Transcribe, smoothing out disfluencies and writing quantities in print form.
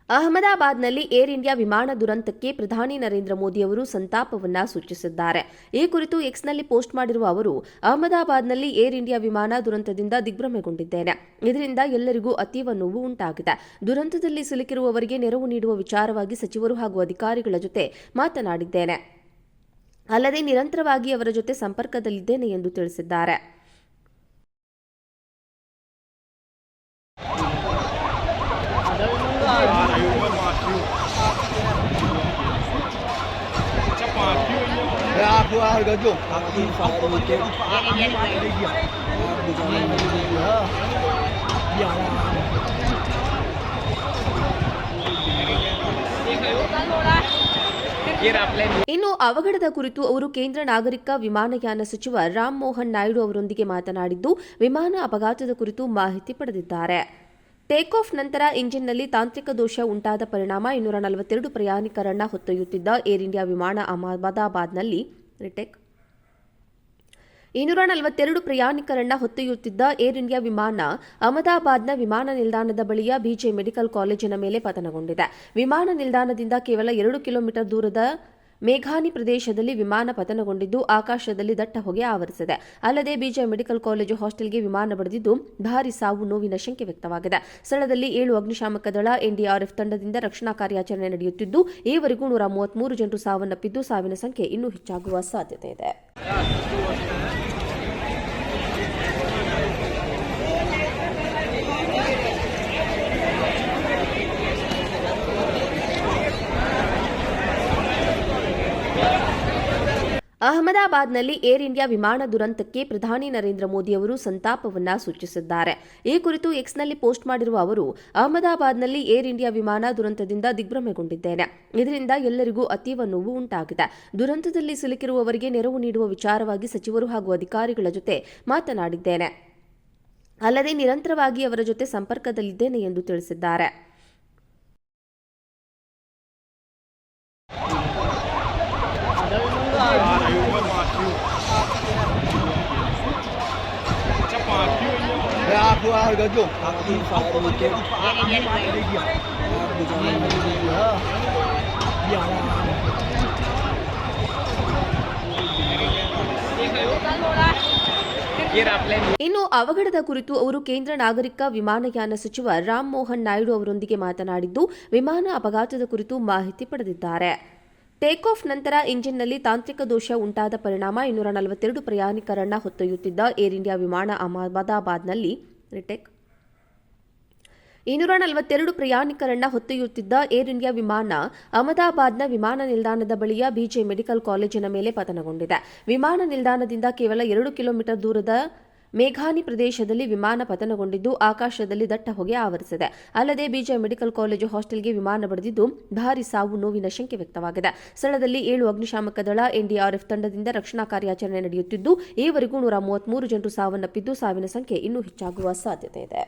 ಅಹಮದಾಬಾದ್ನಲ್ಲಿ air India ವಿಮಾನ ದುರಂತಕ್ಕೆ ಪ್ರಧಾನಿ ನರೇಂದ್ರ ಮೋದಿ ಅವರು ಸಂತಾಪವನ್ನ ಸೂಚಿಸಿದ್ದಾರೆ. ಈ ಕುರಿತು ಎಕ್ಸ್ನಲ್ಲಿ ಪೋಸ್ಟ್ ಮಾಡಿರುವ ಅವರು, ಅಹಮದಾಬಾದ್ನಲ್ಲಿ ಏರ್ ಇಂಡಿಯಾ ವಿಮಾನ ದುರಂತದಿಂದ ದಿಗ್ಭ್ರಮೆಗೊಂಡಿದ್ದೇನೆ. ಇದರಿಂದ ಎಲ್ಲರಿಗೂ ಅತೀವ ನೋವು ಉಂಟಾಗಿದೆ. ದುರಂತದಲ್ಲಿ ಸಿಲುಕಿರುವವರಿಗೆ ನೆರವು ನೀಡುವ ವಿಚಾರವಾಗಿ ಸಚಿವರು ಹಾಗೂ ಅಧಿಕಾರಿಗಳ ಜೊತೆ ಮಾತನಾಡಿದ್ದೇನೆ. ಅಲ್ಲದೆ ನಿರಂತರವಾಗಿ ಅವರ ಜೊತೆ ಸಂಪರ್ಕದಲ್ಲಿದ್ದೇನೆ ಎಂದು ತಿಳಿಸಿದ್ದಾರೆ. आप गजो ಇನ್ನು ಅವಘಡದ ಕುರಿತು ಅವರು ಕೇಂದ್ರ ನಾಗರಿಕ ವಿಮಾನಯಾನ ಸಚಿವ ರಾಮ್ ಮೋಹನ್ ನಾಯ್ಡು ಅವರೊಂದಿಗೆ ಮಾತನಾಡಿದ್ದು, ವಿಮಾನ ಅಪಘಾತದ ಕುರಿತು ಮಾಹಿತಿ ಪಡೆದಿದ್ದಾರೆ. ಟೇಕ್ ಆಫ್ ನಂತರ ಇಂಜಿನ್ನಲ್ಲಿ ತಾಂತ್ರಿಕ ದೋಷ ಉಂಟಾದ ಪರಿಣಾಮ 242 ಪ್ರಯಾಣಿಕರನ್ನ ಹೊತ್ತೊಯ್ಯುತ್ತಿದ್ದ ಏರ್ ಇಂಡಿಯಾ ವಿಮಾನ ಅಹಮದಾಬಾದ್ನಲ್ಲಿ 242 ಪ್ರಯಾಣಿಕರನ್ನ ಹೊತ್ತೊಯ್ಯುತ್ತಿದ್ದ ಏರ್ ಇಂಡಿಯಾ ವಿಮಾನ ಅಹಮದಾಬಾದ್ನ ವಿಮಾನ ನಿಲ್ದಾಣದ ಬಳಿಯ ಬಿಜೆ ಮೆಡಿಕಲ್ ಕಾಲೇಜಿನ ಮೇಲೆ ಪತನಗೊಂಡಿದೆ. ವಿಮಾನ ನಿಲ್ದಾಣದಿಂದ ಕೇವಲ 2 ಕಿಲೋಮೀಟರ್ ದೂರದ ಮೇಘಾನಿ ಪ್ರದೇಶದಲ್ಲಿ ವಿಮಾನ ಪತನಗೊಂಡಿದ್ದು, ಆಕಾಶದಲ್ಲಿ ದಟ್ಟ ಹೊಗೆ ಆವರಿಸಿದೆ. ಅಲ್ಲದೆ ಬಿಜೆ ಮೆಡಿಕಲ್ ಕಾಲೇಜು ಹಾಸ್ಟೆಲ್ಗೆ ವಿಮಾನ ಬಡಿದಿದ್ದು, ಭಾರೀ ಸಾವು ನೋವಿನ ಶಂಕೆ ವ್ಯಕ್ತವಾಗಿದೆ. ಸ್ಥಳದಲ್ಲಿ 7 ಅಗ್ನಿಶಾಮಕ ದಳ, ಎನ್ಡಿಆರ್ಎಫ್ ತಂಡದಿಂದ ರಕ್ಷಣಾ ಕಾರ್ಯಾಚರಣೆ ನಡೆಯುತ್ತಿದ್ದು, ಈವರೆಗೂ 133 ಜನರು ಸಾವನ್ನಪ್ಪಿದ್ದು, ಸಾವಿನ ಸಂಖ್ಯೆ ಇನ್ನೂ ಹೆಚ್ಚಾಗುವ ಸಾಧ್ಯತೆ ಇದೆ. ಅಹಮದಾಬಾದ್ನಲ್ಲಿ ಏರ್ ಇಂಡಿಯಾ ವಿಮಾನ ದುರಂತಕ್ಕೆ ಪ್ರಧಾನಿ ನರೇಂದ್ರ ಮೋದಿ ಅವರು ಸಂತಾಪವನ್ನ ಸೂಚಿಸಿದ್ದಾರೆ. ಈ ಕುರಿತು ಎಕ್ಸ್ನಲ್ಲಿ ಪೋಸ್ಟ್ ಮಾಡಿರುವ ಅವರು, ಅಹಮದಾಬಾದ್ನಲ್ಲಿ ಏರ್ ಇಂಡಿಯಾ ವಿಮಾನ ದುರಂತದಿಂದ ದಿಗ್ಭ್ರಮೆಗೊಂಡಿದ್ದೇನೆ. ಇದರಿಂದ ಎಲ್ಲರಿಗೂ ಅತೀವ ನೋವು ಉಂಟಾಗಿದೆ. ದುರಂತದಲ್ಲಿ ಸಿಲುಕಿರುವವರಿಗೆ ನೆರವು ನೀಡುವ ವಿಚಾರವಾಗಿ ಸಚಿವರು ಹಾಗೂ ಅಧಿಕಾರಿಗಳ ಜೊತೆ ಮಾತನಾಡಿದ್ದೇನೆ. ಅಲ್ಲದೆ ನಿರಂತರವಾಗಿ ಅವರ ಜೊತೆ ಸಂಪರ್ಕದಲ್ಲಿದ್ದೇನೆ ಎಂದು ತಿಳಿಸಿದ್ದಾರೆ. आप गजो ಇನ್ನು ಅವಘಡದ ಕುರಿತು ಅವರು ಕೇಂದ್ರ ನಾಗರಿಕ ವಿಮಾನಯಾನ ಸಚಿವ ರಾಮ್ ಮೋಹನ್ ನಾಯ್ಡು ಅವರೊಂದಿಗೆ ಮಾತನಾಡಿದ್ದು, ವಿಮಾನ ಅಪಘಾತದ ಕುರಿತು ಮಾಹಿತಿ ಪಡೆದಿದ್ದಾರೆ. ಟೇಕ್ ಆಫ್ ನಂತರ ಇಂಜಿನ್ನಲ್ಲಿ ತಾಂತ್ರಿಕ ದೋಷ ಉಂಟಾದ ಪರಿಣಾಮ 242 ಪ್ರಯಾಣಿಕರನ್ನ ಹೊತ್ತೊಯ್ಯುತ್ತಿದ್ದ ಏರ್ ಇಂಡಿಯಾ ವಿಮಾನ ಅಹಮದಾಬಾದ್ನಲ್ಲಿ 242 ಪ್ರಯಾಣಿಕರನ್ನ ಹೊತ್ತೊಯ್ಯುತ್ತಿದ್ದ ಏರ್ ಇಂಡಿಯಾ ವಿಮಾನ ಅಹಮದಾಬಾದ್ನ ವಿಮಾನ ನಿಲ್ದಾಣದ ಬಳಿಯ ಬಿಜೆ ಮೆಡಿಕಲ್ ಕಾಲೇಜಿನ ಮೇಲೆ ಪತನಗೊಂಡಿದೆ. ವಿಮಾನ ನಿಲ್ದಾಣದಿಂದ ಕೇವಲ 2 ಕಿಲೋಮೀಟರ್ ದೂರದ ಮೇಘಾನಿ ಪ್ರದೇಶದಲ್ಲಿ ವಿಮಾನ ಪತನಗೊಂಡಿದ್ದು, ಆಕಾಶದಲ್ಲಿ ದಟ್ಟ ಹೊಗೆ ಆವರಿಸಿದೆ. ಅಲ್ಲದೆ ಬಿಜೆ ಮೆಡಿಕಲ್ ಕಾಲೇಜು ಹಾಸ್ಟೆಲ್ಗೆ ವಿಮಾನ ಬಡಿದಿದ್ದು, ಭಾರೀ ಸಾವು ನೋವಿನ ಶಂಕೆ ವ್ಯಕ್ತವಾಗಿದೆ. ಸ್ಥಳದಲ್ಲಿ 7 ಅಗ್ನಿಶಾಮಕ ದಳ, ಎನ್ಡಿಆರ್ಎಫ್ ತಂಡದಿಂದ ರಕ್ಷಣಾ ಕಾರ್ಯಾಚರಣೆ ನಡೆಯುತ್ತಿದ್ದು, ಈವರೆಗೂ 133 ಜನರು ಸಾವನ್ನಪ್ಪಿದ್ದು, ಸಾವಿನ ಸಂಖ್ಯೆ ಇನ್ನೂ ಹೆಚ್ಚಾಗುವ ಸಾಧ್ಯತೆ ಇದೆ.